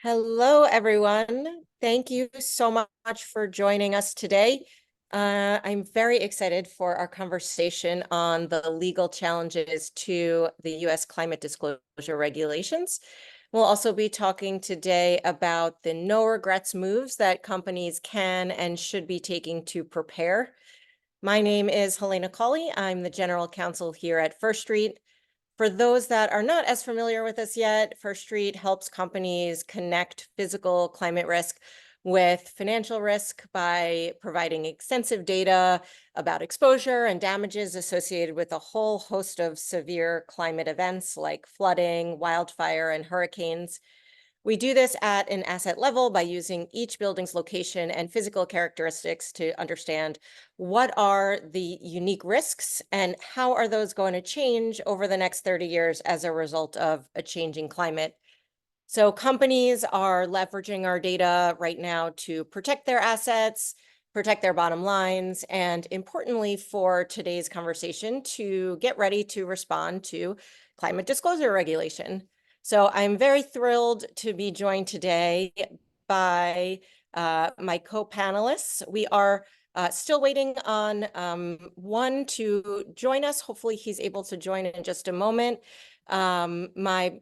Hello, everyone. Thank you so much for joining us today. I'm very excited for our conversation on the legal challenges to the U.S. climate disclosure regulations. We'll also be talking today about the no regrets moves that companies can and should be taking to prepare. My name is Helena Colley. I'm the general counsel here at First Street. For those that are not as familiar with us yet, First Street helps companies connect physical climate risk with financial risk by providing extensive data about exposure and damages associated with a whole host of severe climate events like flooding, wildfire, and hurricanes. We do this at an asset level by using each building's location and physical characteristics to understand what are the unique risks and how are those going to change over the next 30 years as a result of a changing climate. So companies are leveraging our data right now to protect their assets, protect their bottom lines, and importantly for today's conversation, to get ready to respond to climate disclosure regulation. So I'm very thrilled to be joined today by my co-panelists. We are still waiting on one to join us. Hopefully he's able to join in just a moment. My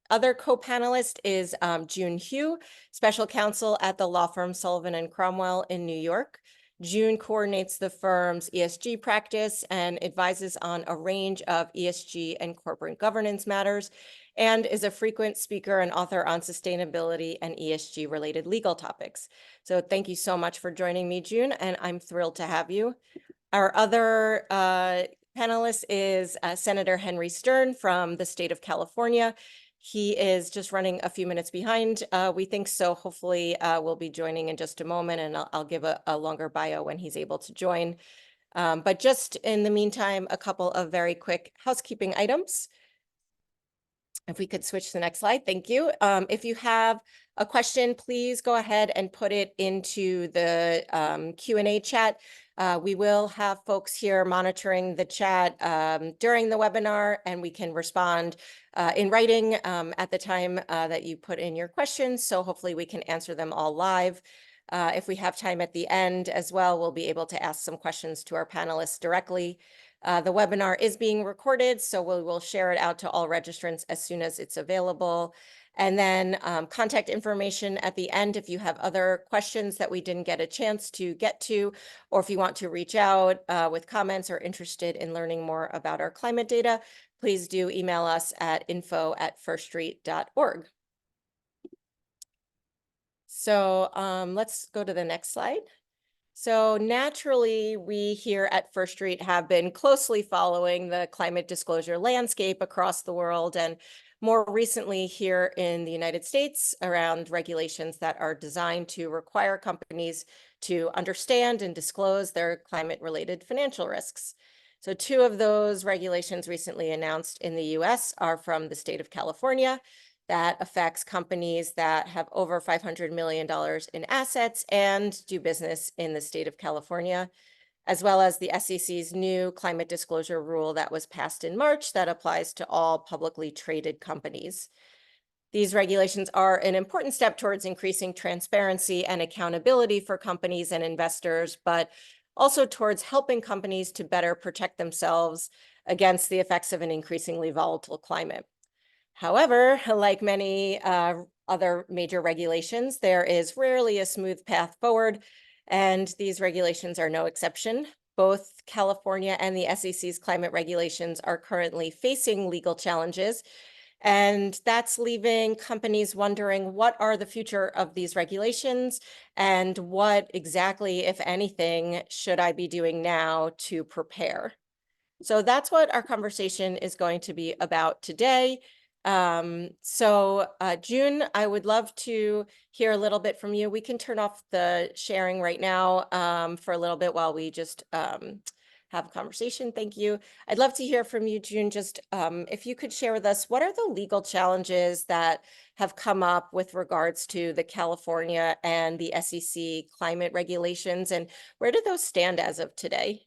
other co-panelist is June Hugh, special counsel at the law firm Sullivan Cromwell in New York. June coordinates the firm's ESG practice and advises on a range of ESG and corporate governance matters, and is a frequent speaker and author on sustainability and ESG related legal topics. So thank you so much for joining me, June, and I'm thrilled to have you. Our other panelist is Senator Henry Stern from the state of California. He is just running a few minutes behind, we think, so hopefully we'll be joining in just a moment, and I'll give a longer bio when he's able to join. But just in the meantime, a couple of very quick housekeeping items. If we could switch to the next slide, thank you. If you have a question, please go ahead and put it into the Q&A chat. We will have folks here monitoring the chat during the webinar, and we can respond in writing at the time that you put in your questions. So hopefully we can answer them all live. If we have time at the end as well, we'll be able to ask some questions to our panelists directly. The webinar is being recorded, so we will share it out to all registrants as soon as it's available. And then contact information at the end if you have other questions that we didn't get a chance to get to, or if you want to reach out with comments or interested in learning more about our climate data, please do email us at info@firststreet.org. So let's go to the next slide. So naturally, we here at First Street have been closely following the climate disclosure landscape across the world, and more recently here in the United States around regulations that are designed to require companies to understand and disclose their climate-related financial risks. So two of those regulations recently announced in the US are from the state of California. That affects companies that have over $500 million in assets and do business in the state of California, as well as the SEC's new climate disclosure rule that was passed in March that applies to all publicly traded companies. These regulations are an important step towards increasing transparency and accountability for companies and investors, but also towards helping companies to better protect themselves against the effects of an increasingly volatile climate. However, like many other major regulations, there is rarely a smooth path forward, and these regulations are no exception. Both California and the SEC's climate regulations are currently facing legal challenges, and that's leaving companies wondering what are the future of these regulations and what exactly, if anything, should I be doing now to prepare? So that's what our conversation is going to be about today. June, I would love to hear a little bit from you. We can turn off the sharing right now for a little bit while we just have a conversation. Thank you. I'd love to hear from you, June. Just if you could share with us, what are the legal challenges that have come up with regards to the California and the SEC climate regulations, and where do those stand as of today?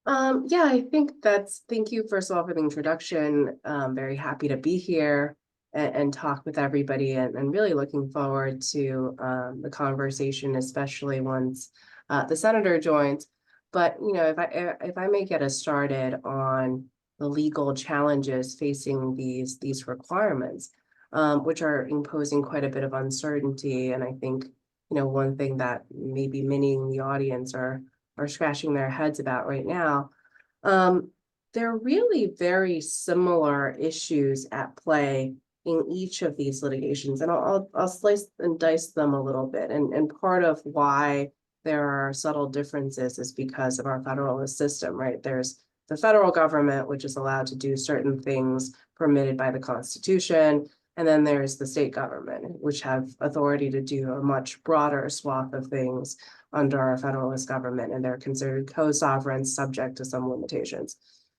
Yeah, I think thank you first of all for the introduction. Very happy to be here. and talk with everybody, and really looking forward to the conversation, especially once the senator joins. But if I may get us started on the legal challenges facing these requirements, which are imposing quite a bit of uncertainty. And I think one thing that maybe many in the audience are scratching their heads about right now. They're really very similar issues at play in each of these litigations, and I'll slice and dice them a little bit. And part of why there are subtle differences is because of our federalist system, right? There's the federal government, which is allowed to do certain things permitted by the Constitution. And then there's the state government, which have authority to do a much broader swath of things under our federalist government, and they're considered co-sovereigns subject to some limitations.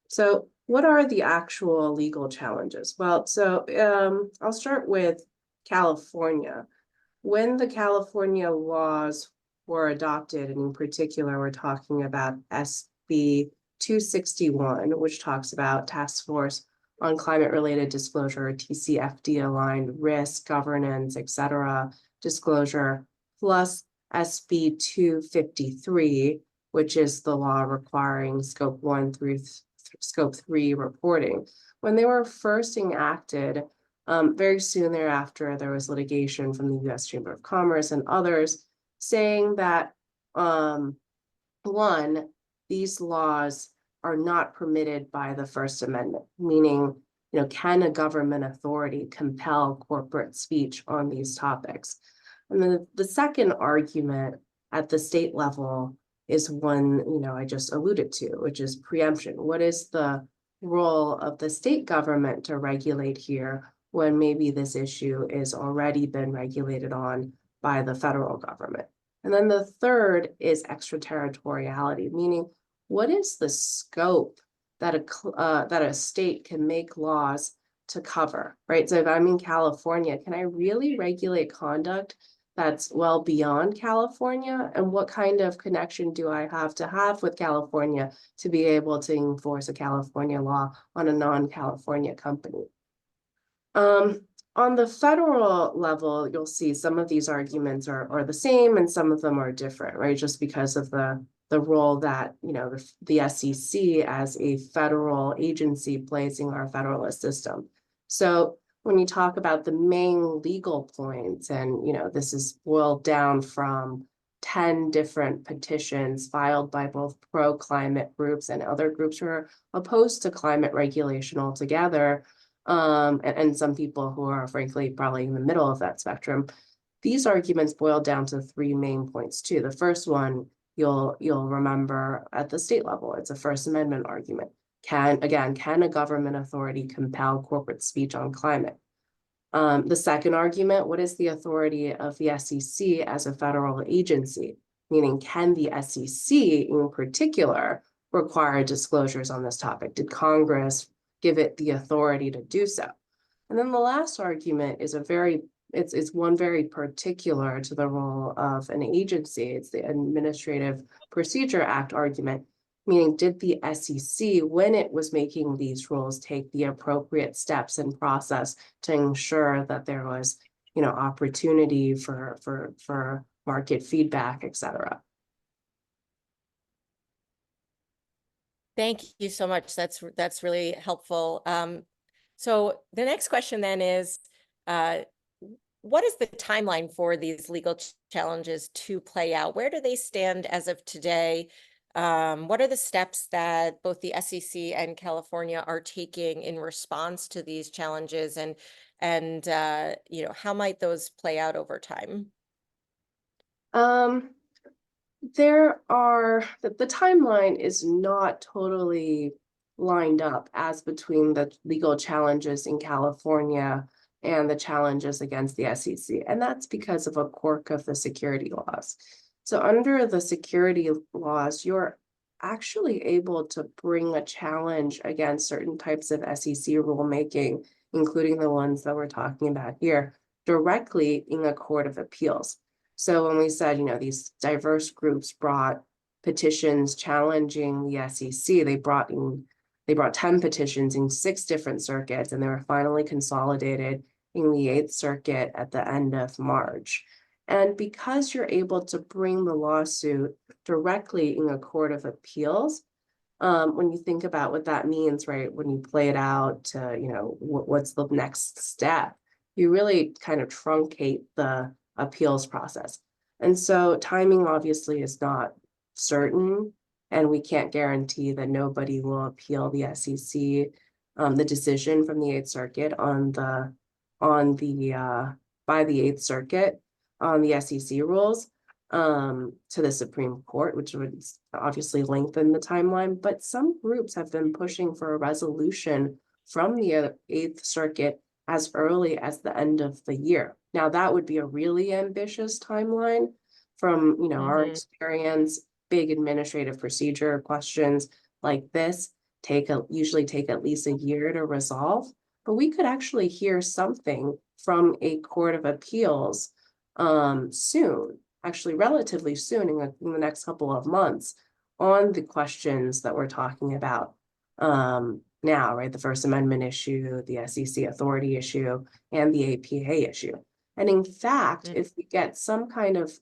So what are the actual legal challenges? Well, so I'll start with California. When the California laws were adopted, and in particular, we're talking about SB 261, which talks about Task Force on Climate-Related Disclosure, TCFD-aligned risk, governance, et cetera, disclosure, plus SB 253, which is the law requiring Scope 1 through Scope 3 reporting. When they were first enacted, very soon thereafter, there was litigation from the U.S. Chamber of Commerce and others saying that, one, these laws are not permitted by the First Amendment, meaning, can a government authority compel corporate speech on these topics? And then the second argument at the state level is one, I just alluded to, which is preemption. What is the role of the state government to regulate here when maybe this issue is already been regulated on by the federal government? And then the third is extraterritoriality, meaning what is the scope that a state can make laws to cover, right? So if I'm in California, can I really regulate conduct that's well beyond California? And what kind of connection do I have to have with California to be able to enforce a California law on a non-California company? On the federal level, you'll see some of these arguments are the same and some of them are different, right? Just because of the role that, the SEC as a federal agency plays in our federalist system. So when you talk about the main legal points, and, this is boiled down from 10 different petitions filed by both pro-climate groups and other groups who are opposed to climate regulation altogether, and some people who are frankly probably in the middle of that spectrum. These arguments boil down to three main points too. The first one you'll remember at the state level, it's a First Amendment argument. Can a government authority compel corporate speech on climate? The second argument, what is the authority of the SEC as a federal agency? Meaning, can the SEC in particular require disclosures on this topic? Did Congress give it the authority to do so? And then the last argument is it's one very particular to the role of an agency. It's the Administrative Procedure Act argument, meaning did the SEC, when it was making these rules, take the appropriate steps and process to ensure that there was, opportunity for market feedback, et cetera. Thank you so much. That's really helpful. So the next question then is, what is the timeline for these legal challenges to play out? Where do they stand as of today? What are the steps that both the SEC and California are taking in response to these challenges, and how might those play out over time? The timeline is not totally lined up as between the legal challenges in California and the challenges against the SEC. And that's because of a quirk of the security laws. So under the security laws, you're actually able to bring a challenge against certain types of SEC rulemaking, including the ones that we're talking about here, directly in a court of appeals. So when we said, these diverse groups brought petitions challenging the SEC, they brought 10 petitions in 6 different circuits, and they were finally consolidated in the Eighth Circuit at the end of March. And because you're able to bring the lawsuit directly in a court of appeals, when you think about what that means, right, when you play it out to, what's the next step, you really kind of truncate the appeals process. And so timing obviously is not certain, and we can't guarantee that nobody will appeal the SEC, the decision from the Eighth Circuit by the Eighth Circuit on the SEC rules to the Supreme Court, which would obviously lengthen the timeline. But some groups have been pushing for a resolution from the Eighth Circuit as early as the end of the year. Now, that would be a really ambitious timeline from, our experience. Big administrative procedure questions like this usually take at least a year to resolve. But we could actually hear something from a court of appeals soon, actually relatively soon in the next couple of months, on the questions that we're talking about now, right? The First Amendment issue, the SEC authority issue, and the APA issue. And in fact, if we get some kind of,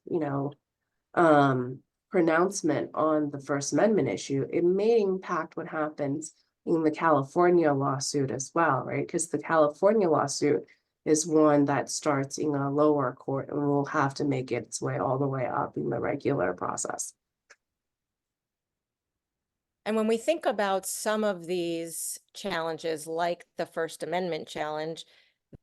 pronouncement on the First Amendment issue, it may impact what happens in the California lawsuit as well, right? Because the California lawsuit is one that starts in a lower court and will have to make its way all the way up in the regular process. And when we think about some of these challenges, like the First Amendment challenge,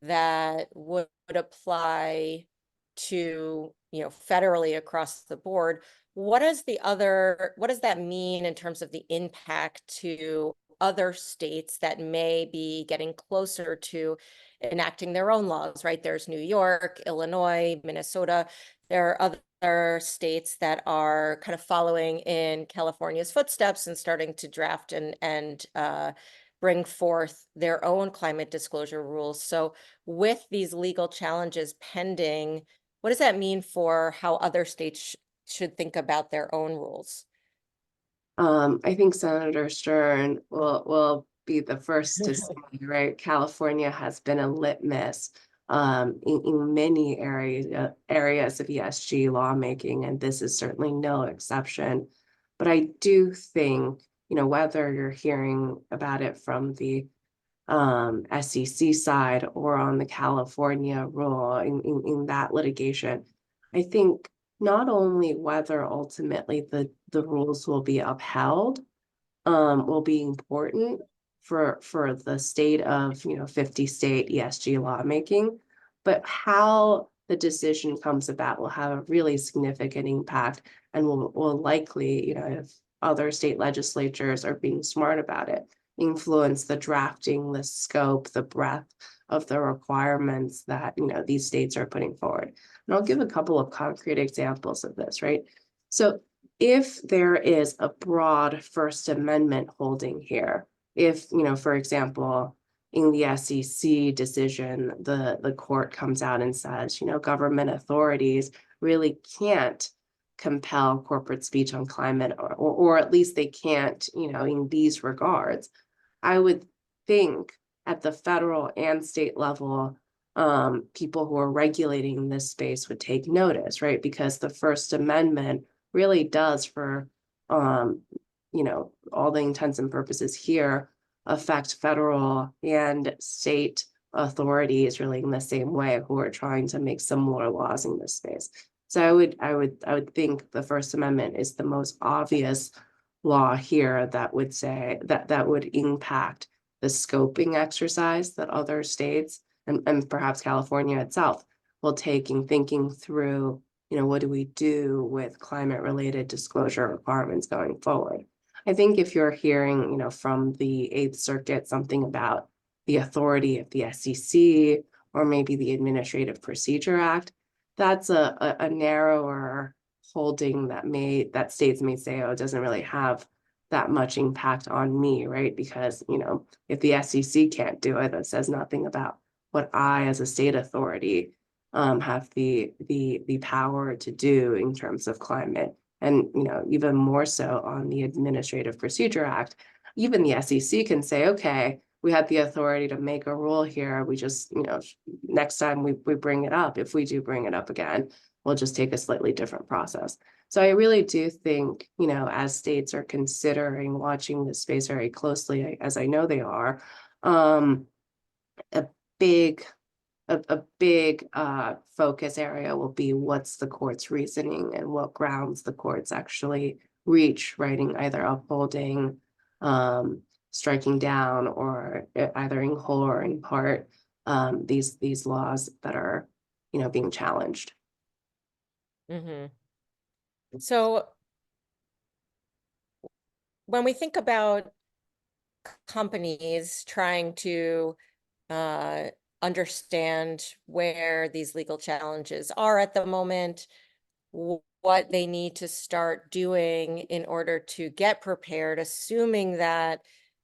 that would apply to, federally across the board, what does that mean in terms of the impact to other states that may be getting closer to enacting their own laws, right? There's New York, Illinois, Minnesota. There are other states that are kind of following in California's footsteps and starting to draft and bring forth their own climate disclosure rules. So with these legal challenges pending, what does that mean for how other states should think about their own rules? I think Senator Stern will be the first to say, right? California has been a litmus in many areas of ESG lawmaking, and this is certainly no exception. But I do think, whether you're hearing about it from the SEC side or on the California rule in that litigation, I think not only whether ultimately the rules will be upheld will be important for the state of 50 state ESG lawmaking, but how the decision comes about will have a really significant impact and will likely, if other state legislatures are being smart about it, influence the drafting, the scope, the breadth of the requirements that these states are putting forward. And I'll give a couple of concrete examples of this, right? So if there is a broad First Amendment holding here, if, for example, in the SEC decision, the court comes out and says, government authorities really can't compel corporate speech on climate, or at least they can't, in these regards, I would think at the federal and state level, people who are regulating this space would take notice, right? Because the First Amendment really does, for all the intents and purposes here, affect federal and state authorities really in the same way who are trying to make similar laws in this space. So I would think the First Amendment is the most obvious law here that would say that would impact the scoping exercise that other states and perhaps California itself will take in thinking through, what do we do with climate related disclosure requirements going forward. I think if you're hearing, from the Eighth Circuit, something about the authority of the SEC or maybe the Administrative Procedure Act, that's a narrower holding that states may say, oh, it doesn't really have that much impact on me, right? Because, if the SEC can't do it, that says nothing about what I as a state authority have the power to do in terms of climate. And, even more so on the Administrative Procedure Act, even the SEC can say, okay, we had the authority to make a rule here. We just, next time we bring it up, if we do bring it up again, we'll just take a slightly different process. So I really do think, as states are considering watching this space very closely, as I know they are, a big focus area will be what's the court's reasoning and what grounds the courts actually reach, writing either upholding, striking down, or either in whole or in part these laws that are being challenged. So when we think about companies trying to understand where these legal challenges are at the moment, what they need to start doing in order to get prepared, assuming that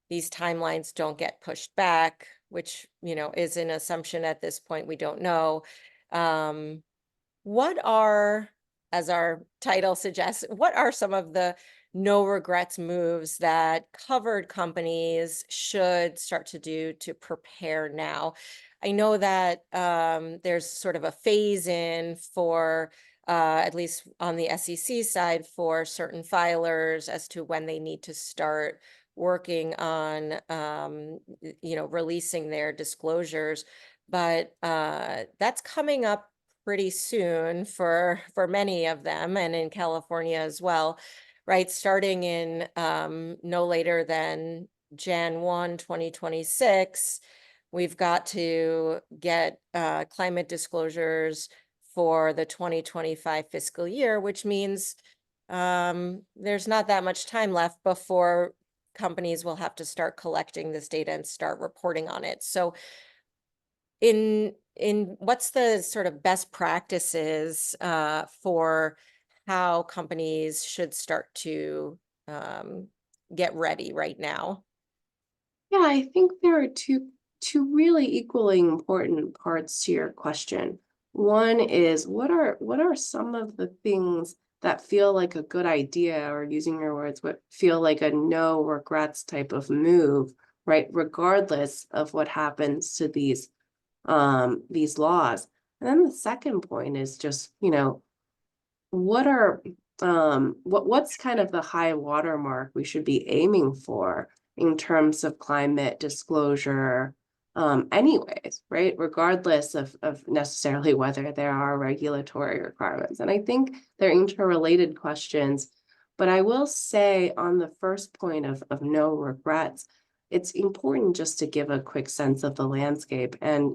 these timelines don't get pushed back, which, is an assumption at this point, we don't know. What are, as our title suggests, what are some of the no regrets moves that covered companies should start to do to prepare now? I know that there's sort of a phase in for, at least on the SEC side, for certain filers as to when they need to start working on, releasing their disclosures. But that's coming up pretty soon for many of them, and in California as well, right? Starting in no later than Jan 1, 2026, we've got to get climate disclosures for the 2025 fiscal year, which means there's not that much time left before companies will have to start collecting this data and start reporting on it. So in what's the sort of best practices for how companies should start to get ready right now? Yeah, I think there are two really equally important parts to your question. One is what are some of the things that feel like a good idea, or using your words, what feel like a no regrets type of move, right? Regardless of what happens to these laws. And then the second point is just, what are what's kind of the high watermark we should be aiming for in terms of climate disclosure, anyways, right? Regardless of necessarily whether there are regulatory requirements. And I think they're interrelated questions. But I will say on the first point of no regrets, it's important just to give a quick sense of the landscape. And,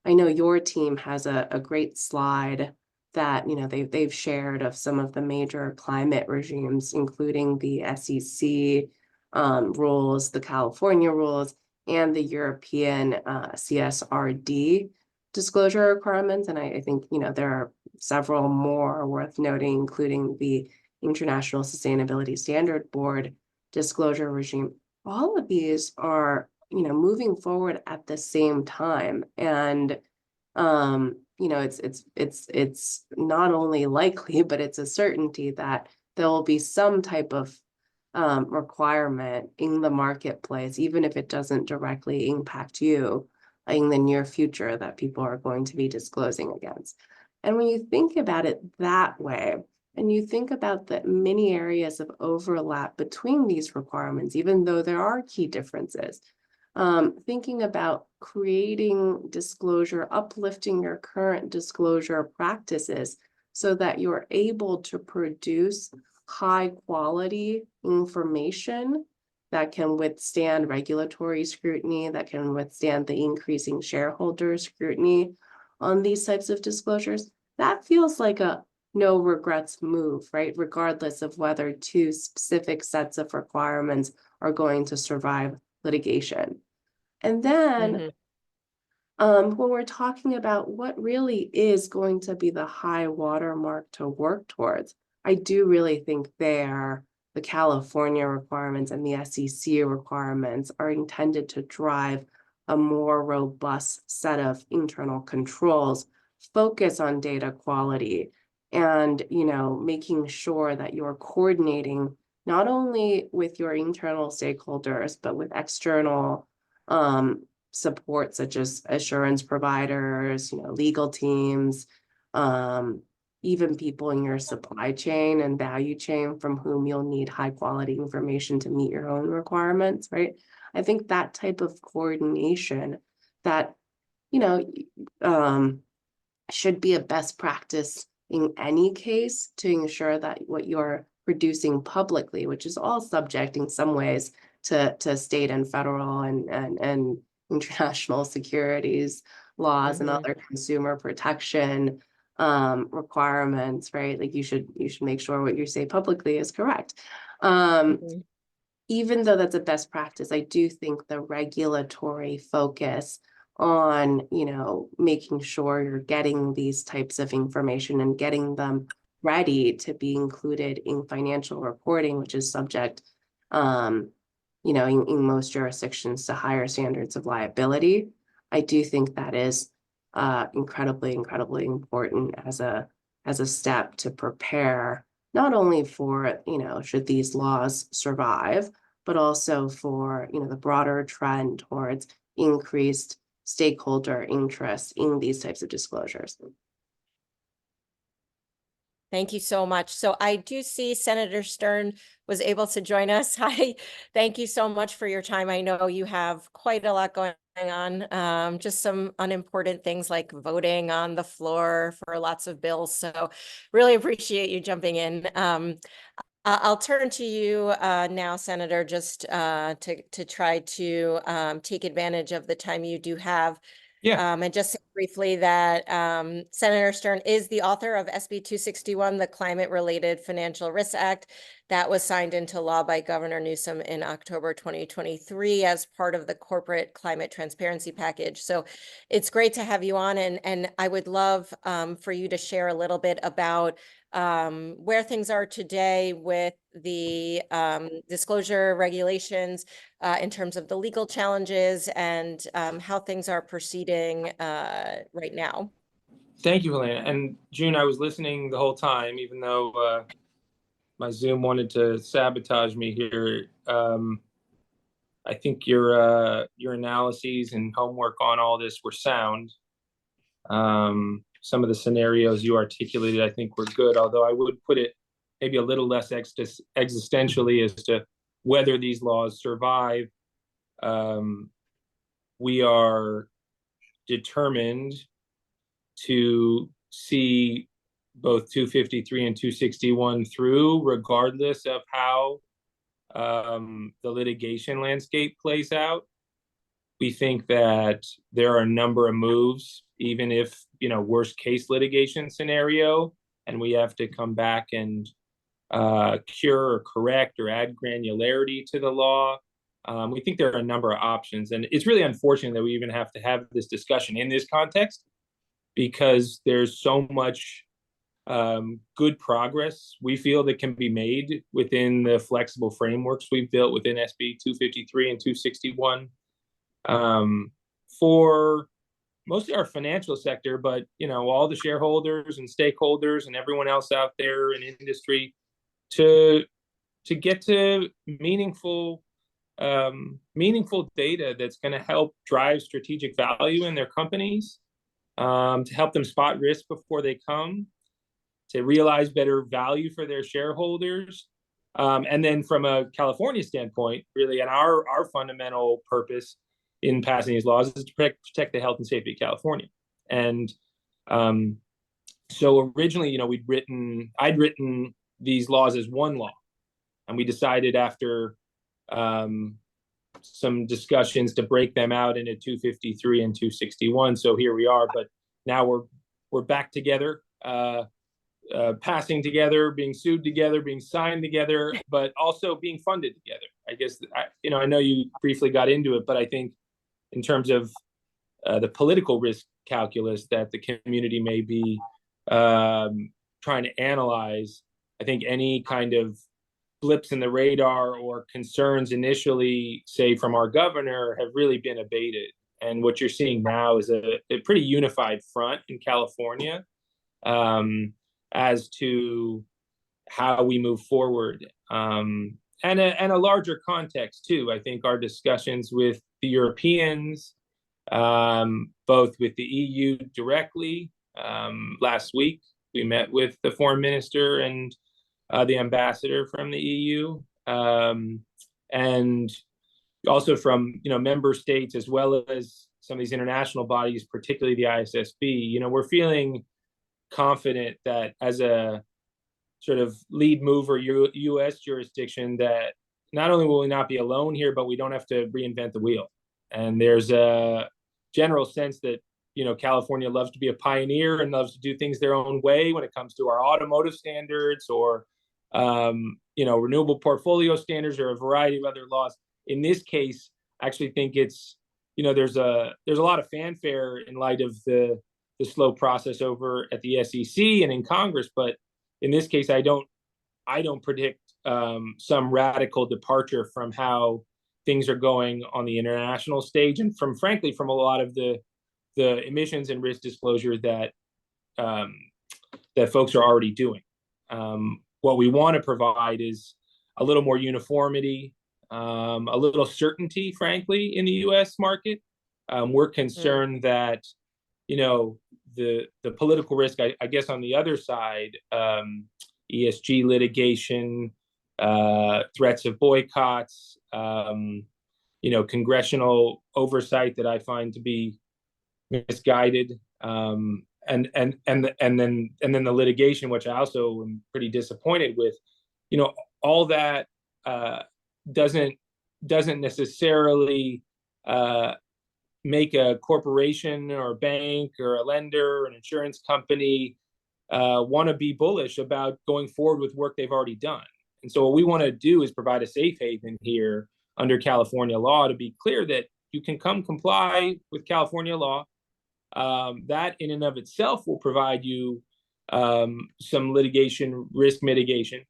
I know your team has a great slide that, they've shared of some of the major climate regimes, including the SEC rules, the California rules, and the European CSRD disclosure requirements. And I think, there are several more worth noting, including the International Sustainability Standard Board disclosure regime. All of these are, moving forward at the same time. And it's not only likely, but it's a certainty that there will be some type of requirement in the marketplace, even if it doesn't directly impact you in the near future, that people are going to be disclosing against. And when you think about it that way, and you think about the many areas of overlap between these requirements, even though there are key differences, thinking about creating disclosure, uplifting your current disclosure practices so that you're able to produce high quality information that can withstand regulatory scrutiny, that can withstand the increasing shareholder scrutiny on these types of disclosures. That feels like a no regrets move, right? Regardless of whether two specific sets of requirements are going to survive litigation. And then when we're talking about what really is going to be the high watermark to work towards, I do really think the California requirements and the SEC requirements are intended to drive a more robust set of internal controls, focus on data quality, and making sure that you're coordinating not only with your internal stakeholders, but with external support such as assurance providers, legal teams, even people in your supply chain and value chain from whom you'll need high quality information to meet your own requirements, right? I think that type of coordination that, should be a best practice in any case to ensure that what you're producing publicly, which is all subject in some ways to state and federal and international securities laws and other consumer protection requirements, right? Like you should make sure what you say publicly is correct. Even though that's a best practice, I do think the regulatory focus on, making sure you're getting these types of information and getting them ready to be included in financial reporting, which is subject, in most jurisdictions to higher standards of liability. I do think that is incredibly important as a step to prepare not only for, should these laws survive, but also for, the broader trend towards increased stakeholder interest in these types of disclosures. Thank you so much. So I do see Senator Stern was able to join us. Hi, thank you so much for your time. I know you have quite a lot going on, just some unimportant things like voting on the floor for lots of bills. So really appreciate you jumping in. I'll turn to you now, Senator, just to try to take advantage of the time you do have. And just say briefly that Senator Stern is the author of SB 261, the Climate-Related Financial Risk Act, that was signed into law by Governor Newsom in October 2023 as part of the corporate climate transparency package. So it's great to have you on, and I would love for you to share a little bit about where things are today with the disclosure regulations in terms of the legal challenges and how things are proceeding right now. Thank you, Helena. And June, I was listening the whole time, even though my Zoom wanted to sabotage me here. I think your analyses and homework on all this were sound. Some of the scenarios you articulated, I think, were good, although I would put it maybe a little less existentially as to whether these laws survive. We are determined to see both 253 and 261 through, regardless of how the litigation landscape plays out. We think that there are a number of moves, even if, worst case litigation scenario, and we have to come back and cure or correct or add granularity to the law. We think there are a number of options, and it's really unfortunate that we even have to have this discussion in this context, because there's so much good progress we feel that can be made within the flexible frameworks we've built within SB 253 and 261 for mostly our financial sector, but all the shareholders and stakeholders and everyone else out there in industry to get to meaningful data that's going to help drive strategic value in their companies, to help them spot risk before they come, to realize better value for their shareholders. And then from a California standpoint, really, and our fundamental purpose in passing these laws is to protect the health and safety of California. And so originally, I'd written these laws as one law, and we decided after some discussions to break them out into 253 and 261. So here we are, but now we're back together, passing together, being sued together, being signed together, but also being funded together. I guess, I know you briefly got into it, but I think in terms of the political risk calculus that the community may be trying to analyze, I think any kind of blips in the radar or concerns initially, say, from our governor have really been abated. And what you're seeing now is a pretty unified front in California as to how we move forward, and a larger context too. I think our discussions with the Europeans, both with the EU directly. Last week, we met with the foreign minister and the ambassador from the EU, and also from member states, as well as some of these international bodies, particularly the ISSB. We're feeling confident that as a sort of lead mover U.S. jurisdiction, that not only will we not be alone here, but we don't have to reinvent the wheel. And there's a general sense that California loves to be a pioneer and loves to do things their own way when it comes to our automotive standards or renewable portfolio standards or a variety of other laws. In this case, I actually think it's there's a lot of fanfare in light of the slow process over at the SEC and in Congress, but in this case, I don't predict some radical departure from how things are going on the international stage, and frankly from a lot of the emissions and risk disclosure that folks are already doing. What we want to provide is a little more uniformity, a little certainty, frankly, in the U.S. market. We're concerned that the political risk, I guess, on the other side, ESG litigation, threats of boycotts, congressional oversight that I find to be misguided, and then the litigation, which I also am pretty disappointed with. All that doesn't necessarily make a corporation or a bank or a lender or an insurance company want to be bullish about going forward with work they've already done. And so what we want to do is provide a safe haven here under California law to be clear that you can come comply with California law. That in and of itself will provide you some litigation risk mitigation,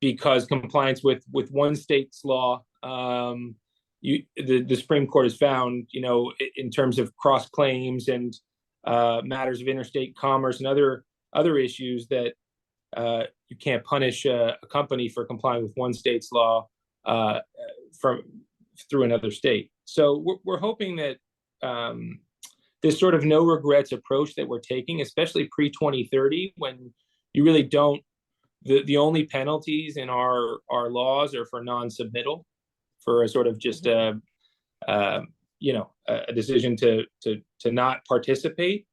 because compliance with one state's law, the Supreme Court has found, in terms of cross claims and matters of interstate commerce and other issues, that you can't punish a company for complying with one state's law through another state. So we're hoping that this sort of no regrets approach that we're taking, especially pre-2030, when you really don't, the only penalties in our laws are for non-submittal, for a sort of just a decision to not participate,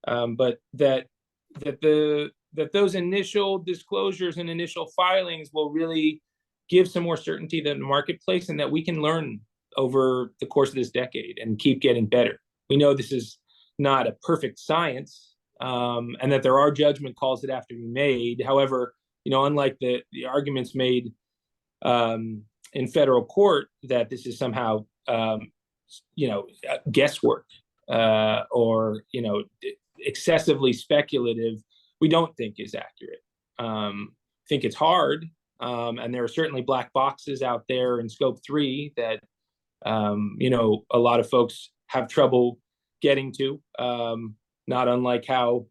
but that those initial disclosures and initial filings will really give some more certainty to the marketplace, and that we can learn over the course of this decade and keep getting better. We know this is not a perfect science, and that there are judgment calls that have to be made. However, unlike the arguments made in federal court that this is somehow guesswork or excessively speculative, we don't think is accurate. Think it's hard, and there are certainly black boxes out there in scope 3 that a lot of folks have trouble getting to, not unlike how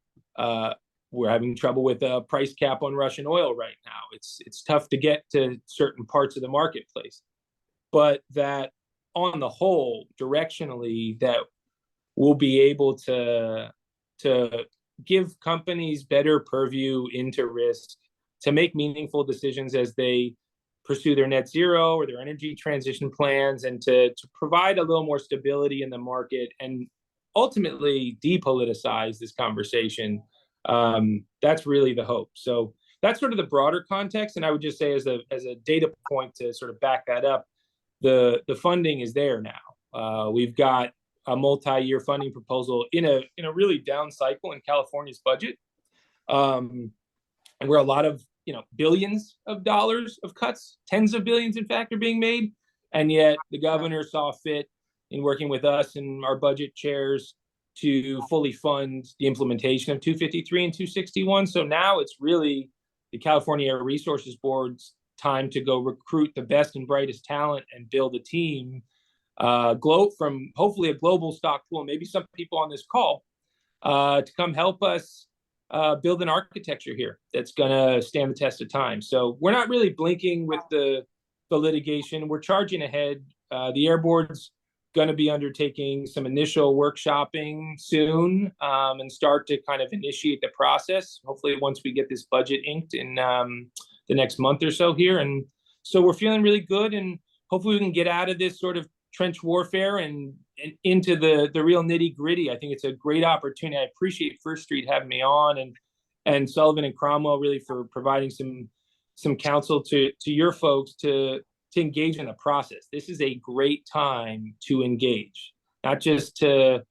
we're having trouble with a price cap on Russian oil right now. It's tough to get to certain parts of the marketplace, but that on the whole, directionally, that we'll be able to give companies better purview into risk, to make meaningful decisions as they pursue their net zero or their energy transition plans, and to provide a little more stability in the market and ultimately depoliticize this conversation. That's really the hope. So that's sort of the broader context. And I would just say, as a data point to sort of back that up, the funding is there now. We've got a multi-year funding proposal in a really down cycle in California's budget, and where a lot of billions of dollars of cuts, tens of billions, in fact, are being made, and yet the governor saw fit, in working with us and our budget chairs, to fully fund the implementation of 253 and 261. So now it's really the California Air Resources Board's time to go recruit the best and brightest talent and build a team, from hopefully a global stock pool, maybe some people on this call, to come help us build an architecture here that's going to stand the test of time. So we're not really blinking with the litigation. We're charging ahead The Air Board's going to be undertaking some initial workshopping soon, and start to kind of initiate the process, hopefully once we get this budget inked in the next month or so here. And so we're feeling really good, and hopefully we can get out of this sort of trench warfare and into the real nitty gritty. I think it's a great opportunity. I appreciate First Street having me on, and Sullivan and Cromwell really for providing some counsel to your folks to engage in the process. This is a great time to engage, not just to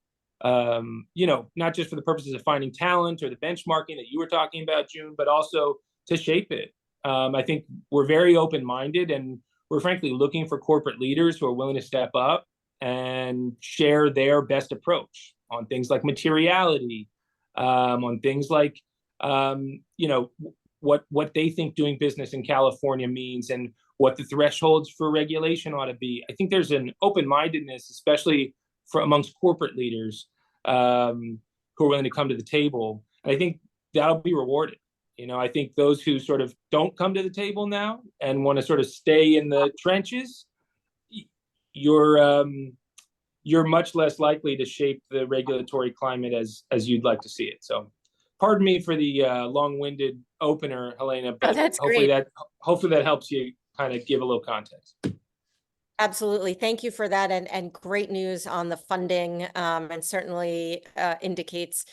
not just for the purposes of finding talent or the benchmarking that you were talking about, June, but also to shape it. I think we're very open-minded, and we're frankly looking for corporate leaders who are willing to step up and share their best approach on things like materiality, on things like what they think doing business in California means, and what the thresholds for regulation ought to be. I think there's an open-mindedness, especially amongst corporate leaders who are willing to come to the table. And I think that'll be rewarded. I think those who sort of don't come to the table now and want to sort of stay in the trenches, you're much less likely to shape the regulatory climate as you'd like to see it. So pardon me for the long-winded opener, Helena, but that's hopefully great. hopefully that helps you kind of give a little context. Absolutely. Thank you for that. And great news on the funding, and certainly indicates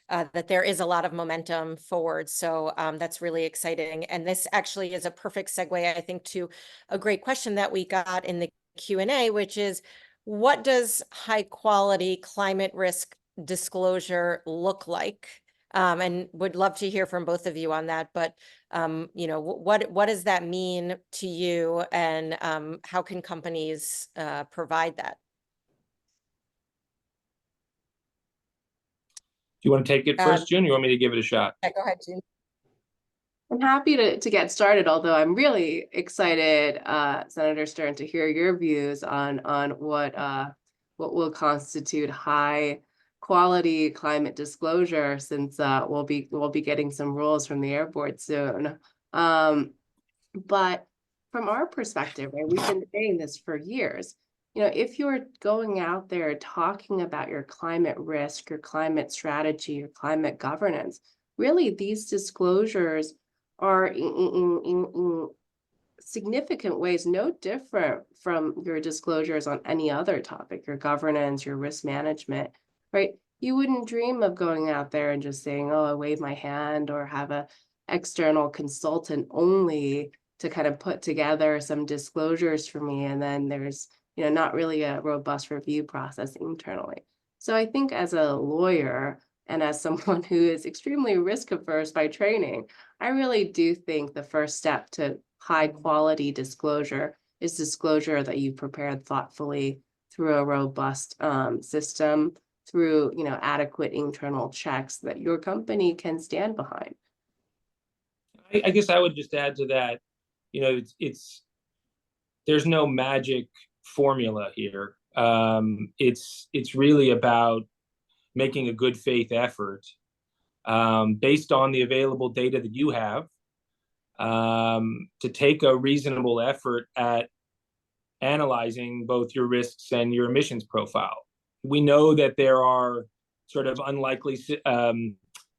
that there is a lot of momentum forward. So that's really exciting. And this actually is a perfect segue, I think, to a great question that we got in the Q&A, which is, what does high quality climate risk disclosure look like? And would love to hear from both of you on that. But what does that mean to you, and how can companies provide that? Do you want to take it first, June? You want me to give it a shot? Yeah, go ahead, June. I'm happy to get started, although I'm really excited, Senator Stern, to hear your views on what will constitute high quality climate disclosure, since we'll be getting some rules from the Air Board soon. But from our perspective, right, we've been saying this for years. If you're going out there talking about your climate risk, your climate strategy, your climate governance, really these disclosures are in significant ways no different from your disclosures on any other topic, your governance, your risk management, right? You wouldn't dream of going out there and just saying, oh, I wave my hand, or have a external consultant only to kind of put together some disclosures for me, and then there's not really a robust review process internally. So I think as a lawyer and as someone who is extremely risk averse by training, I really do think the first step to high quality disclosure is disclosure that you've prepared thoughtfully through a robust system, through adequate internal checks that your company can stand behind. I guess I would just add to that, there's no magic formula here. It's really about making a good faith effort based on the available data that you have, to take a reasonable effort at analyzing both your risks and your emissions profile. We know that there are sort of unlikely, sort of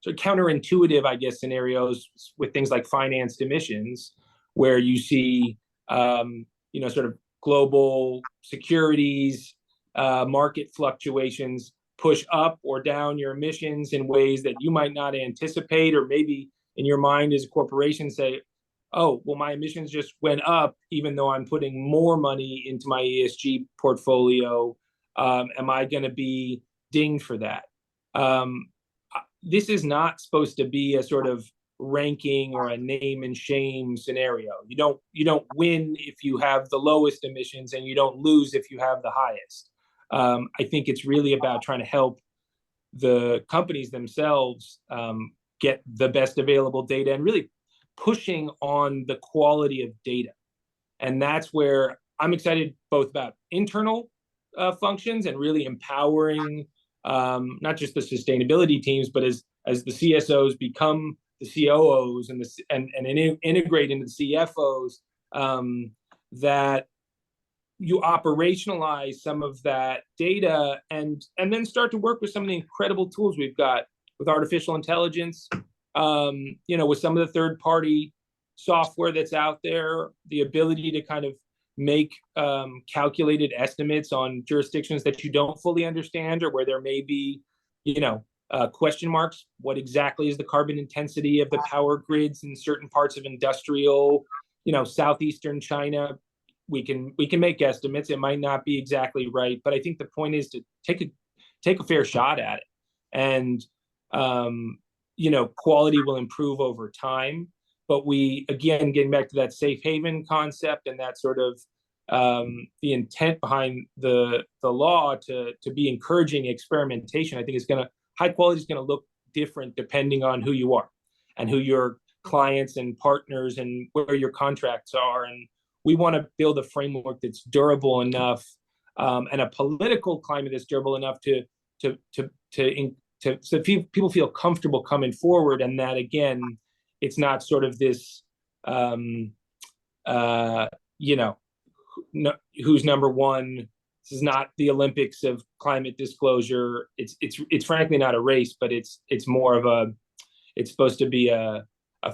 counterintuitive, I guess, scenarios with things like financed emissions, where you see, sort of global securities, market fluctuations push up or down your emissions in ways that you might not anticipate, or maybe in your mind as a corporation say, oh, well, my emissions just went up, even though I'm putting more money into my ESG portfolio. Am I going to be dinged for that? This is not supposed to be a sort of ranking or a name and shame scenario. You don't win if you have the lowest emissions, and you don't lose if you have the highest. I think it's really about trying to help the companies themselves get the best available data, and really pushing on the quality of data. And that's where I'm excited both about internal functions and really empowering not just the sustainability teams, but as the CSOs become the COOs and integrate into the CFOs, that you operationalize some of that data and then start to work with some of the incredible tools we've got with artificial intelligence, with some of the third-party software that's out there, the ability to kind of make calculated estimates on jurisdictions that you don't fully understand or where there may be, question marks. What exactly is the carbon intensity of the power grids in certain parts of industrial, southeastern China? We can make estimates. It might not be exactly right, but I think the point is to take a fair shot at it, and quality will improve over time. But we, again, getting back to that safe haven concept and that sort of the intent behind the law to be encouraging experimentation, I think high quality is going to look different depending on who you are and who your clients and partners and where your contracts are. And we want to build a framework that's durable enough, and a political climate that's durable enough so people feel comfortable coming forward, and that, again, it's not sort of this, who's number one. This is not the Olympics of climate disclosure. It's frankly not a race, but it's more of it's supposed to be a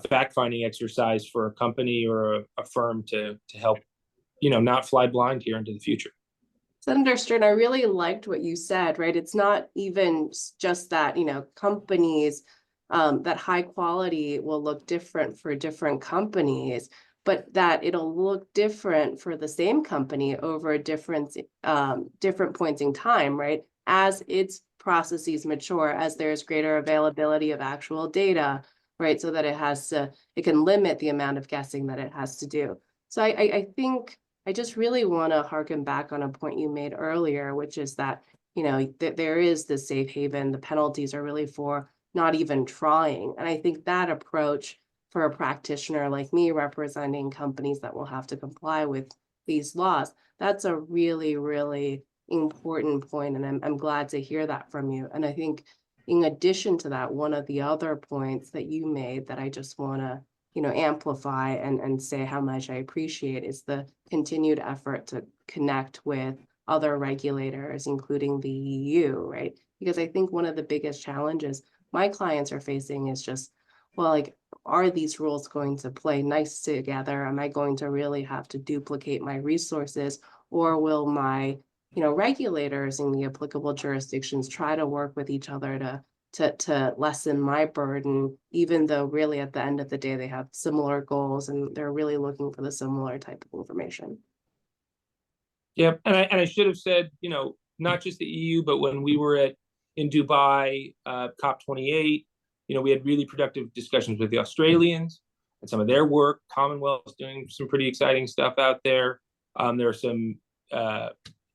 fact-finding exercise for a company or a firm to help, not fly blind here into the future. Senator Stern, I really liked what you said, right? It's not even just that, companies, that high quality will look different for different companies, but that it'll look different for the same company over different points in time, right? As its processes mature, as there's greater availability of actual data, right? So that it can limit the amount of guessing that it has to do. So I think I just really want to harken back on a point you made earlier, which is that, there is the safe haven. The penalties are really for not even trying. And I think that approach for a practitioner like me representing companies that will have to comply with these laws, that's a really, really important point. And I'm glad to hear that from you. And I think in addition to that, one of the other points that you made that I just want to amplify and say how much I appreciate is the continued effort to connect with other regulators, including the EU, right? Because I think one of the biggest challenges my clients are facing is just, well, are these rules going to play nice together? Am I going to really have to duplicate my resources, or will my, regulators in the applicable jurisdictions try to work with each other to lessen my burden, even though really at the end of the day, they have similar goals and they're really looking for the similar type of information. Yeah, and I should have said, not just the EU, but when we were in Dubai, COP28, we had really productive discussions with the Australians and some of their work. Commonwealth's doing some pretty exciting stuff out there. There are some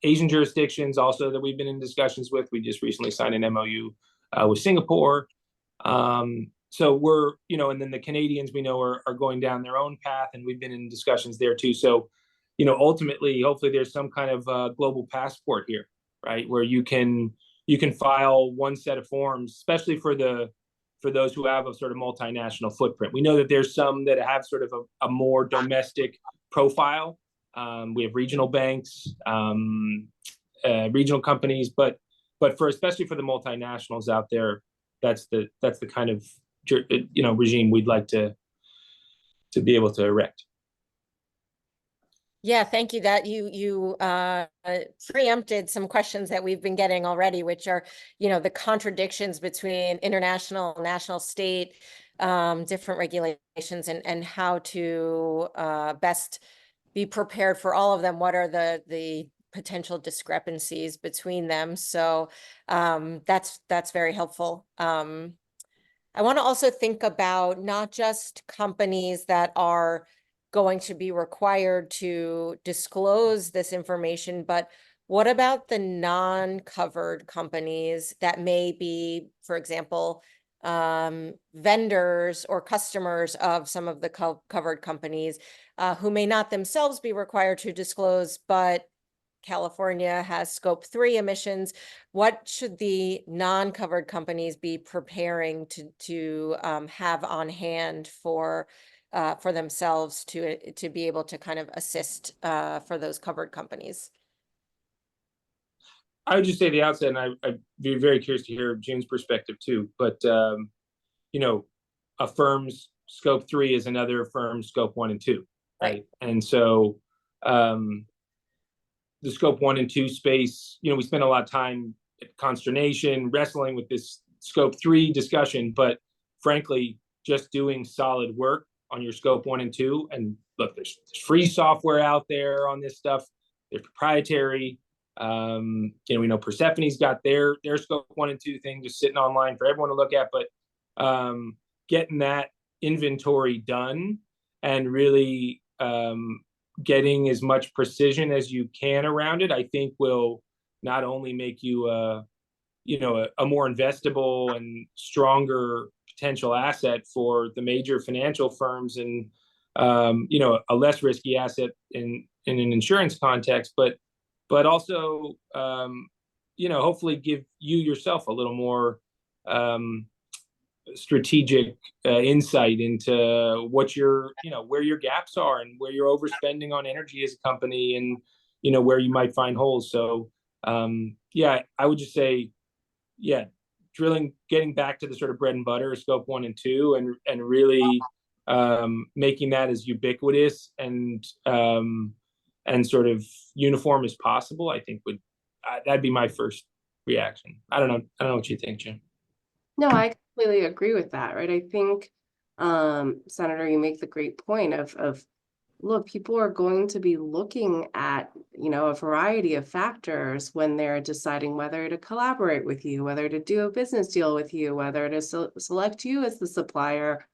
Asian jurisdictions also that we've been in discussions with. We just recently signed an MOU with Singapore. So we're, and then the Canadians we know are going down their own path, and we've been in discussions there too. So, ultimately, hopefully there's some kind of global passport here, right? Where you can file one set of forms, especially for those who have a sort of multinational footprint. We know that there's some that have sort of a more domestic profile. We have regional banks, regional companies, but especially for the multinationals out there, that's the kind of regime we'd like to be able to erect. Yeah, thank you. That you preempted some questions that we've been getting already, which are, the contradictions between international, national, state, different regulations, and how to best be prepared for all of them. What are the potential discrepancies between them? So that's very helpful. I want to also think about not just companies that are going to be required to disclose this information, but what about the non-covered companies that may be, for example, vendors or customers of some of the covered companies who may not themselves be required to disclose, but California has scope 3 emissions. What should the non-covered companies be preparing to have on hand for for themselves to be able to kind of assist for those covered companies? I would just say at the outset, and I'd be very curious to hear June's perspective too, but you know, a firm's scope 3 is another firm's scope 1 and 2, right? And so the scope 1 and 2 space, you know, we spend a lot of time at consternation wrestling with this scope 3 discussion, but frankly, just doing solid work on your scope 1 and 2, and look, there's free software out there on this stuff. They're proprietary. You know, we know Persephone's got their scope 1 and 2 thing just sitting online for everyone to look at, but getting that inventory done and really getting as much precision as you can around it, I think will not only make you you know, a more investable and stronger potential asset for the major financial firms, and you know, a less risky asset in an insurance context, but also you know, hopefully give you yourself a little more strategic insight into what your, you know, where your gaps are and where you're overspending on energy as a company, and you know, where you might find holes. So yeah, I would just say, yeah, getting back to the sort of bread and butter scope 1 and 2, and really making that as ubiquitous and sort of uniform as possible, I think that'd be my first reaction. I don't know what you think, Jim. No, I completely agree with that, right? I think, Senator, you make the great point of look, people are going to be looking at, you know, a variety of factors when they're deciding whether to collaborate with you, whether to do a business deal with you, whether to select you as the supplier.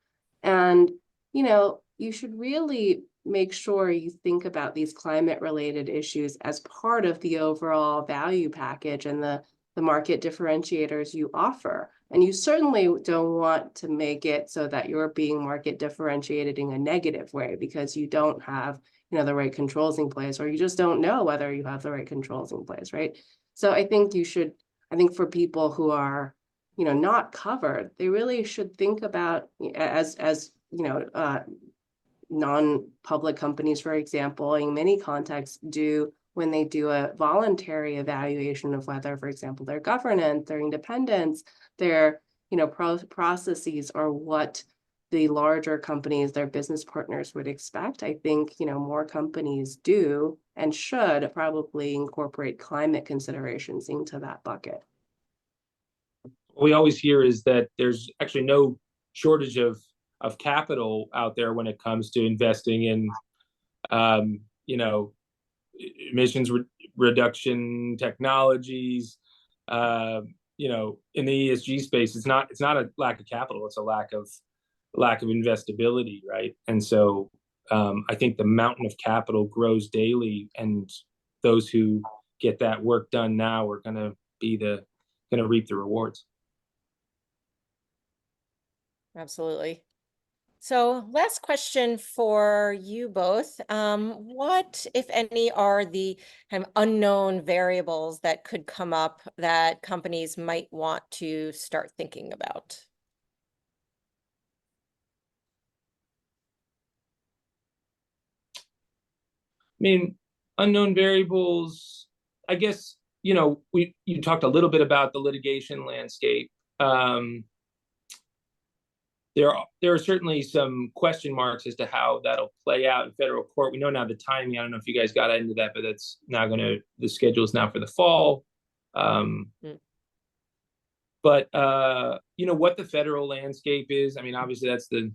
And, you know, you should really make sure you think about these climate related issues as part of the overall value package and the market differentiators you offer. And you certainly don't want to make it so that you're being market differentiated in a negative way because you don't have, you know, the right controls in place, or you just don't know whether you have the right controls in place, right? So I think for people who are, you know, not covered, they really should think about, as you know, non-public companies, for example, in many contexts do when they do a voluntary evaluation of whether, for example, their governance, their independence, their, you know, processes are what the larger companies, their business partners would expect. I think, you know, more companies do and should probably incorporate climate considerations into that bucket. What we always hear is that there's actually no shortage of capital out there when it comes to investing in you know, emissions reduction technologies. You know, in the ESG space, it's not a lack of capital, it's a lack of investability, right? And so I think the mountain of capital grows daily, and those who get that work done now are going to reap the rewards. Absolutely. So last question for you both. What, if any, are the kind of unknown variables that could come up that companies might want to start thinking about? I mean, unknown variables, I guess, you know, you talked a little bit about the litigation landscape. There are certainly some question marks as to how that'll play out in federal court. We know now the timing. I don't know if you guys got into that, but that's now the schedule is now for the fall. But you know, what the federal landscape is, I mean, obviously that's the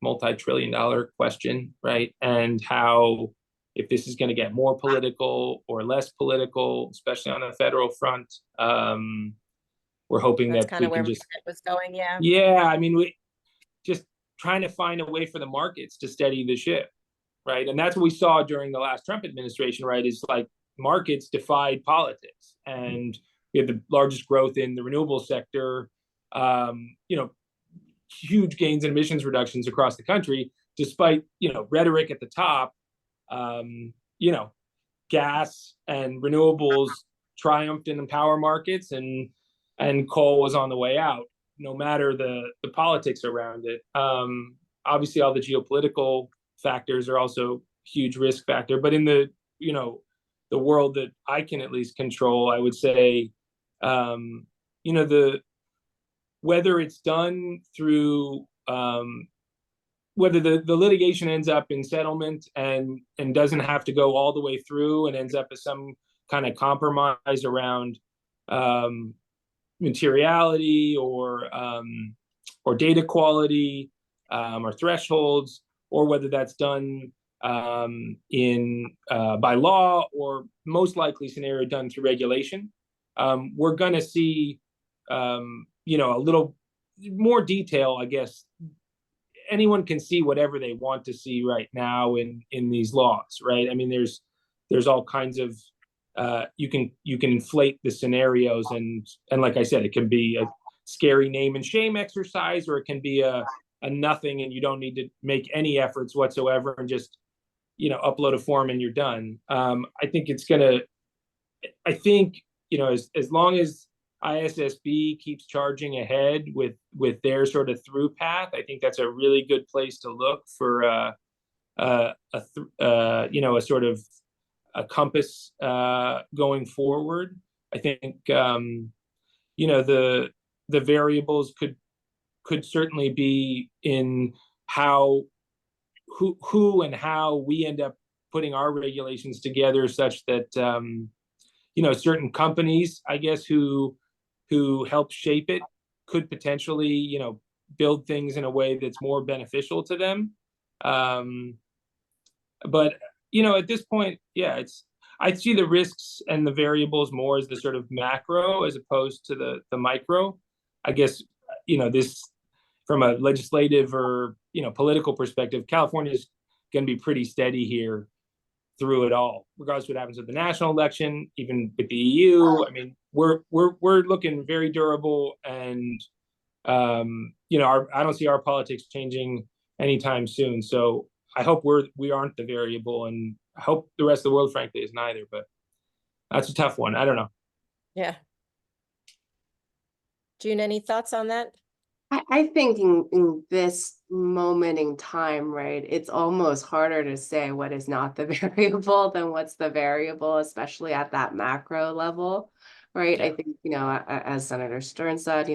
multi-trillion-dollar question, right? And how, if this is going to get more political or less political, especially on the federal front. We're hoping That's that kind of where it was going, yeah. Yeah, I mean, we just trying to find a way for the markets to steady the ship, right? And that's what we saw during the last Trump administration, right? Is like markets defied politics, and we have the largest growth in the renewable sector. You know, huge gains in emissions reductions across the country, despite, you know, rhetoric at the top. You know, gas and renewables triumphed in the power markets, and coal was on the way out, no matter the politics around it. obviously all the geopolitical factors are also huge risk factor, but in the, the world that I can at least control, I would say, whether it's done through, whether the litigation ends up in settlement and doesn't have to go all the way through and ends up as some kind of compromise around materiality or data quality or thresholds, or whether that's done in by law, or most likely scenario done through regulation. We're going to see, a little more detail, I guess. Anyone can see whatever they want to see right now in these laws, right? I mean, there's all kinds of you can inflate the scenarios, and like I said, it can be a scary name and shame exercise, or it can be a nothing, and you don't need to make any efforts whatsoever and just upload a form and you're done. I think as long as ISSB keeps charging ahead with their sort of through path, I think that's a really good place to look for a sort of a compass going forward. I think the variables could certainly be in who and how we end up putting our regulations together, such that certain companies, I guess, who help shape it could potentially, build things in a way that's more beneficial to them. But, at this point, yeah, I see the risks and the variables more as the sort of macro as opposed to the micro. I guess, this from a legislative or, political perspective, California is going to be pretty steady here through it all, regardless of what happens with the national election, even with the EU. I mean, we're looking very durable, and I don't see our politics changing anytime soon. So I hope we aren't the variable, and I hope the rest of the world, frankly, is neither. But that's a tough one. I don't know. Yeah. June, any thoughts on that? I think in this moment in time, right, it's almost harder to say what is not the variable than what's the variable, especially at that macro level, right? Yeah. I think, as Senator Stern said,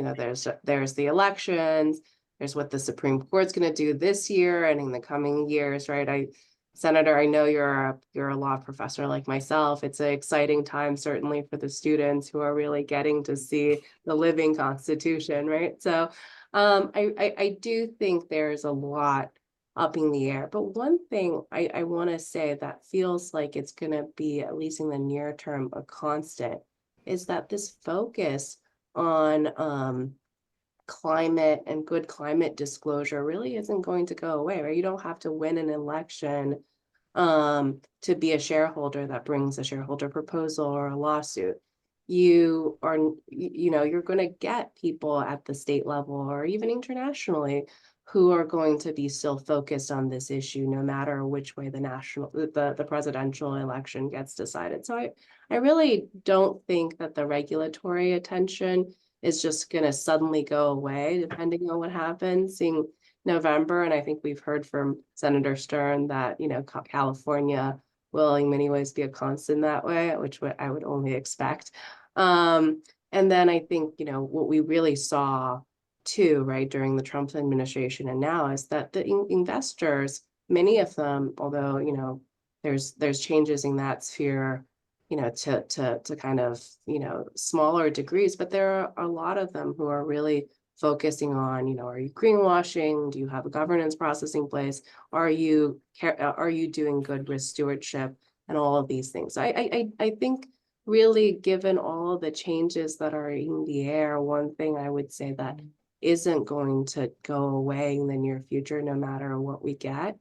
there's the elections, there's what the Supreme Court's going to do this year and in the coming years, right? Senator, I know you're a law professor like myself. It's an exciting time, certainly for the students who are really getting to see the living Constitution, right? So I do think there's a lot up in the air. But one thing I want to say that feels like it's going to be, at least in the near term, a constant, is that this focus on climate and good climate disclosure really isn't going to go away, right? You don't have to win an election to be a shareholder that brings a shareholder proposal or a lawsuit. You are, you're going to get people at the state level or even internationally who are going to be still focused on this issue, no matter which way the presidential election gets decided. So I really don't think that the regulatory attention is just going to suddenly go away, depending on what happens in November. And I think we've heard from Senator Stern that, California will in many ways be a constant that way, which I would only expect. And then I think, what we really saw too, right, during the Trump administration and now, is that the investors, many of them, although, there's changes in that sphere, to kind of, smaller degrees, but there are a lot of them who are really focusing on, are you greenwashing? Do you have a governance process in place? Are you doing good risk stewardship and all of these things? I think really, given all the changes that are in the air, one thing I would say that isn't going to go away in the near future, no matter what we get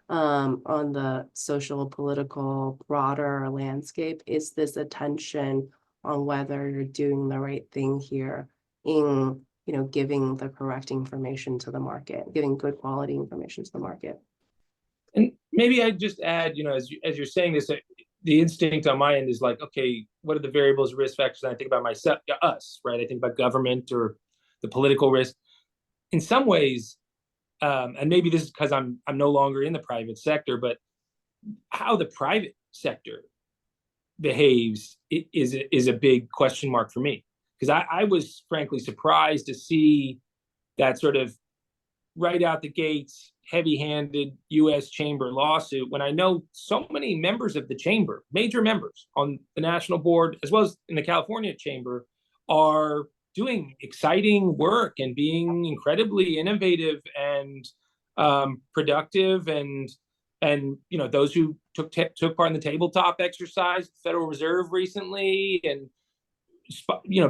on the social, political, broader landscape, is this attention on whether you're doing the right thing here in giving the correct information to the market, giving good quality information to the market. And maybe I'd just add, as you're saying this, the instinct on my end is like, okay, what are the variables, risk factors? And I think about us, right? I think about government or the political risk. In some ways, and maybe this is because I'm no longer in the private sector, but how the private sector behaves is a big question mark for me, because I was frankly surprised to see that sort of right out the gates heavy-handed U.S. Chamber lawsuit, when I know so many members of the Chamber, major members on the national board as well as in the California Chamber, are doing exciting work and being incredibly innovative and productive, and those who took part in the tabletop exercise, the Federal Reserve recently, and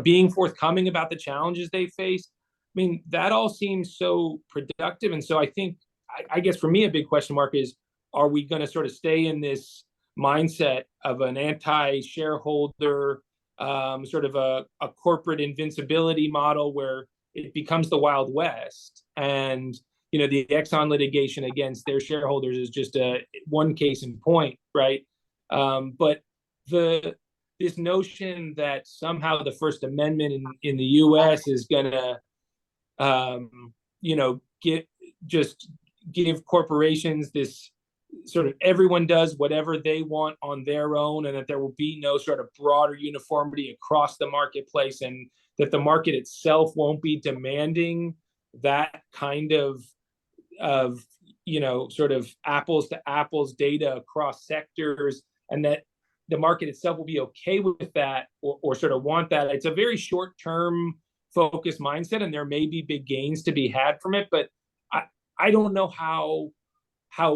being forthcoming about the challenges they face. I mean, that all seems so productive. And so I think, I guess for me, a big question mark is, are we going to sort of stay in this mindset of an anti-shareholder, sort of a corporate invincibility model where it becomes the Wild West? And, the Exxon litigation against their shareholders is just one case in point, right? But this notion that somehow the First Amendment in the U.S. is going to give corporations this sort of, everyone does whatever they want on their own, and that there will be no sort of broader uniformity across the marketplace, and that the market itself won't be demanding that kind of sort of apples to apples data across sectors, and that the market itself will be okay with that, or sort of want that. It's a very short-term focused mindset, and there may be big gains to be had from it, but I don't know how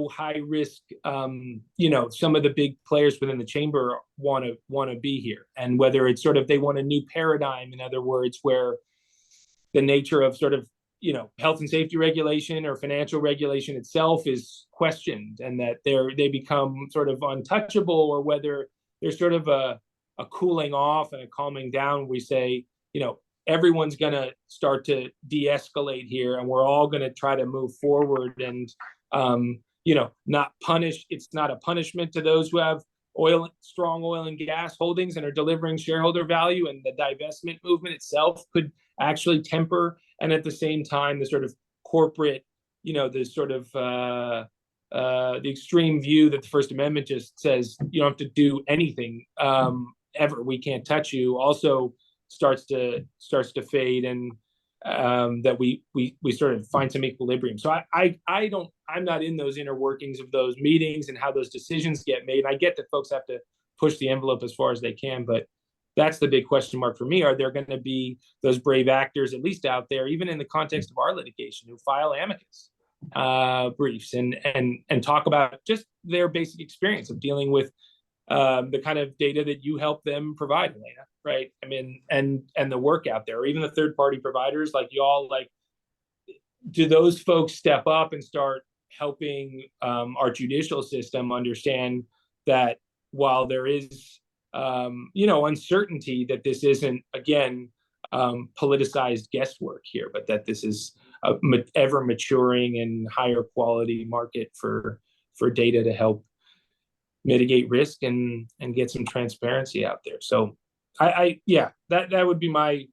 high risk some of the big players within the chamber want to be here, and whether it's sort of they want a new paradigm, in other words, where the nature of sort of health and safety regulation or financial regulation itself is questioned, and that they become sort of untouchable, or whether there's sort of a cooling off and a calming down. We say, everyone's going to start to de-escalate here, and we're all going to try to move forward, and not punish. It's not a punishment to those who have strong oil and gas holdings and are delivering shareholder value, and the divestment movement itself could actually temper. And at the same time, the sort of corporate, the sort of the extreme view that the First Amendment just says you don't have to do anything ever, we can't touch you, also starts to fade, and that we sort of find some equilibrium. So I'm not in those inner workings of those meetings and how those decisions get made. I get that folks have to push the envelope as far as they can, but that's the big question mark for me. Are there going to be those brave actors, at least out there, even in the context of our litigation, who file amicus briefs and talk about just their basic experience of dealing with the kind of data that you help them provide, Elena, right? I mean, and the work out there, or even the third-party providers like y'all, like, do those folks step up and start helping our judicial system understand that while there is uncertainty, that this isn't, again, politicized guesswork here, but that this is a ever maturing and higher quality market for data to help mitigate risk and get some transparency out there. So that would be my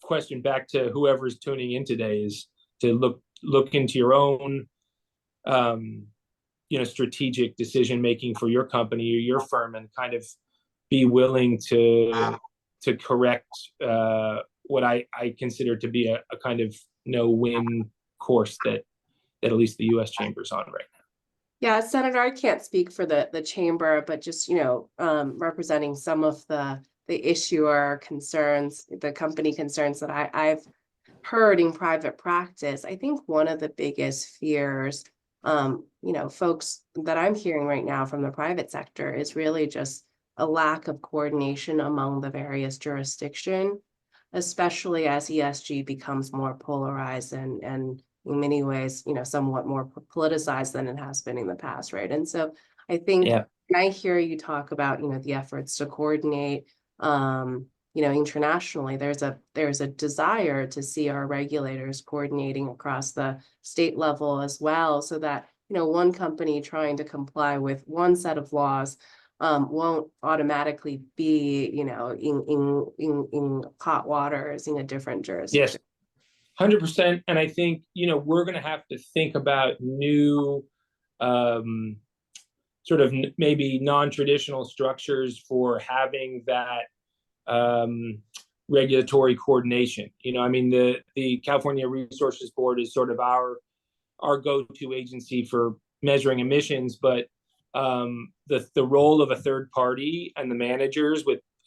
question back to whoever's tuning in today, is to look into your own strategic decision making for your company or your firm, and kind of be willing to correct what I consider to be a kind of no-win course that at least the U.S. Chamber's on right now. Yeah, Senator, I can't speak for the chamber, but just, representing some of the issuer concerns, the company concerns that I've heard in private practice. I think one of the biggest fears, folks that I'm hearing right now from the private sector, is really just a lack of coordination among the various jurisdictions, especially as ESG becomes more polarized and in many ways, somewhat more politicized than it has been in the past, right? And so I think when I hear you talk about, the efforts to coordinate, internationally, there's a desire to see our regulators coordinating across the state level as well, so that, one company trying to comply with one set of laws won't automatically be, in hot waters in a different jurisdiction. 100%. And I think, we're going to have to think about new, sort of maybe non-traditional structures for having that regulatory coordination. I mean, the California Resources Board is sort of our go-to agency for measuring emissions, but the role of a third party and the managers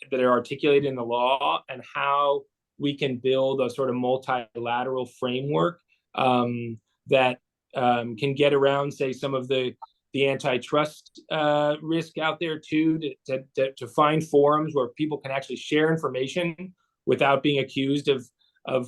that are articulated in the law, and how we can build a sort of multilateral framework that can get around, say, some of the antitrust risk out there too, to find forums where people can actually share information without being accused of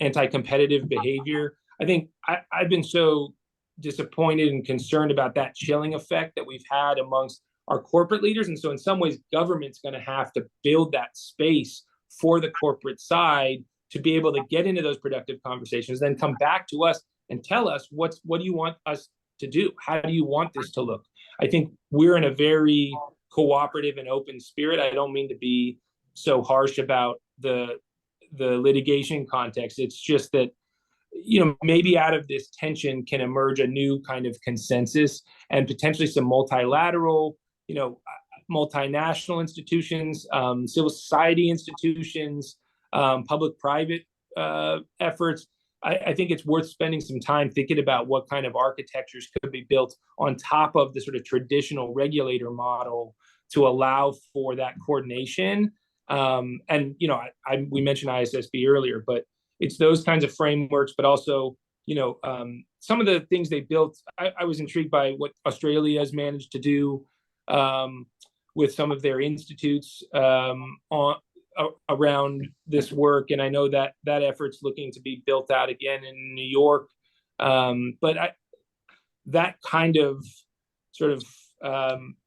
anti-competitive behavior. I think I've been so disappointed and concerned about that chilling effect that we've had amongst our corporate leaders. And so in some ways, government's going to have to build that space for the corporate side to be able to get into those productive conversations, then come back to us and tell us what do you want us to do? How do you want this to look? I think we're in a very cooperative and open spirit. I don't mean to be so harsh about the litigation context. It's just that, maybe out of this tension can emerge a new kind of consensus, and potentially some multilateral, multinational institutions, civil society institutions, public-private efforts. I think it's worth spending some time thinking about what kind of architectures could be built on top of the sort of traditional regulator model to allow for that coordination. And, we mentioned ISSB earlier, but it's those kinds of frameworks, but also, some of the things they built. I was intrigued by what Australia has managed to do with some of their institutes around this work. And I know that effort's looking to be built out again in New York. But that kind of sort of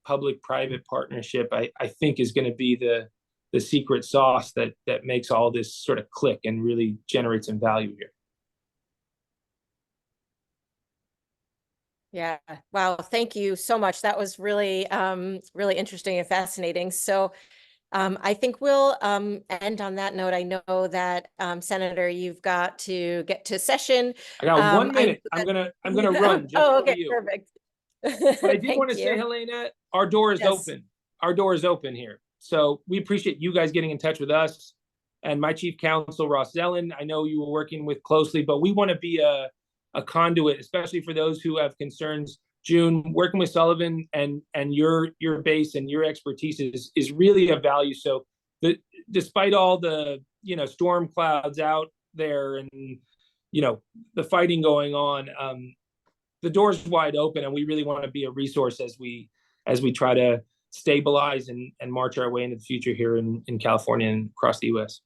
public-private partnership, I think, is going to be the secret sauce that makes all this sort of click and really generate some value here. Yeah. Wow. Thank you so much. That was really, really interesting and fascinating. So I think we'll end on that note. I know that Senator, you've got to get to session. I got 1 minute. I'm gonna run. Just oh, okay, you. perfect. But I did want to say, Helena, our door is open. Our door is open here. So we appreciate you guys getting in touch with us, and my chief counsel, Ross Zellin. I know you were working with closely, but we want to be a conduit, especially for those who have concerns. June, working with Sullivan and your base and your expertise is really of value. So despite all the storm clouds out there and the fighting going on, the door's wide open, and we really want to be a resource as we try to stabilize and march our way into the future here in California and across the U.S.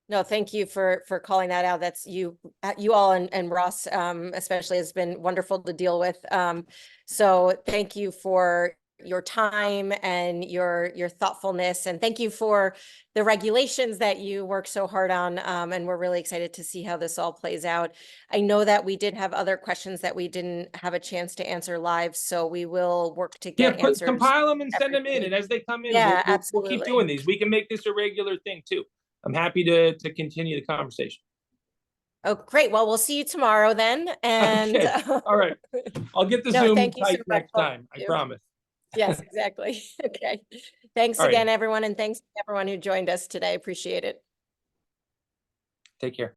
No, thank you for calling that out. That's you all and Ross especially has been wonderful to deal with. So thank you for your time and your thoughtfulness, and thank you for the regulations that you work so hard on. And we're really excited to see how this all plays out. I know that we did have other questions that we didn't have a chance to answer live, so we will work to get answers. Compile them and send them in, and as they come in, we'll keep doing these. We can make this a regular thing too. I'm happy to continue the conversation. Oh, great. Well, we'll see you tomorrow then. And okay. All right. I'll get the Zoom type next time. I promise. Yes, exactly. Okay. Thanks again, everyone. And thanks to everyone who joined us today. Appreciate it. Take care.